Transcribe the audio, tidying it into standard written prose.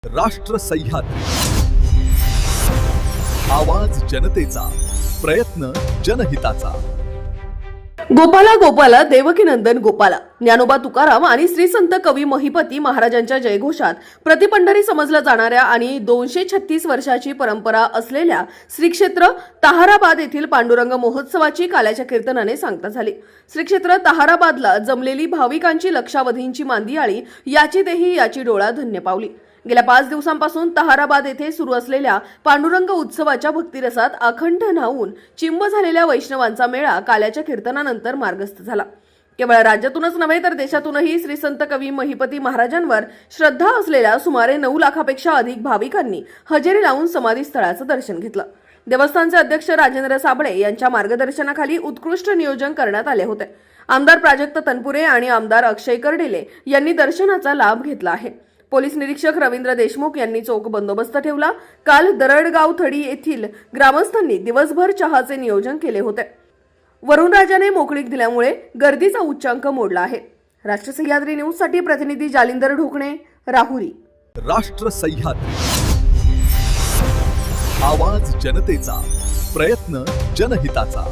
राष्ट्र सह्याद्री, आवाज जनतेचा, प्रयत्न जनहिताचा। गोपाला गोपाला देवकीनंदन गोपाला ज्ञानोबा तुकाराम आणि श्री संत कवी महिपती महाराजांच्या जयघोषात प्रतिपंढरी समजल्या जाणाऱ्या आणि 236 वर्षाची परंपरा असलेल्या श्री क्षेत्र ताहाराबाद येथील पांडुरंग महोत्सवाची काल्याच्या कीर्तनाने सांगता झाली। श्री क्षेत्र ताहाराबादला जमलेली भाविकांची लक्षावधींची मांदियाळी याची देही याची डोळा धन्य पावली। गेल्या 5 दिवसांपासून ताहाराबाद येथे सुरू असलेल्या पांडुरंग उत्सवाच्या भक्तिरसात अखंड न्हावून चिंब झालेल्या वैष्णवांचा मेळा काल्याच्या कीर्तनानंतर मार्गस्थ झाला। केवळ राज्यातूनच नव्हे तर देशातूनही श्री संत कवी महिपती महाराजांवर श्रद्धा असलेल्या सुमारे 9 लाखापेक्षा अधिक भाविकांनी हजेरी लावून समाधी स्थळाचं दर्शन घेतलं। देवस्थानचे अध्यक्ष राजेंद्र साबळे यांच्या मार्गदर्शनाखाली उत्कृष्ट नियोजन करण्यात आले होते। आमदार प्राजक्त तनपुरे आणि आमदार अक्षय कर्डिले यांनी दर्शनाचा लाभ घेतला आहे। पोलीस निरीक्षक रवींद्र देशमुख यांनी चोख बंदोबस्त ठेवला। काल दरडगाव थडी येथील ग्रामस्थांनी दिवसभर चहाचे नियोजन केले होते। वरुणराजाने मोकळीक दिल्यामुळे गर्दीचा उच्चांक मोडला आहे। राष्ट्र सह्याद्री न्यूज साठी प्रतिनिधी जालिंदर ढोकणे, राहुरी। राष्ट्र सह्याद्री, आवाज जनतेचा, प्रयत्न जनहिताचा।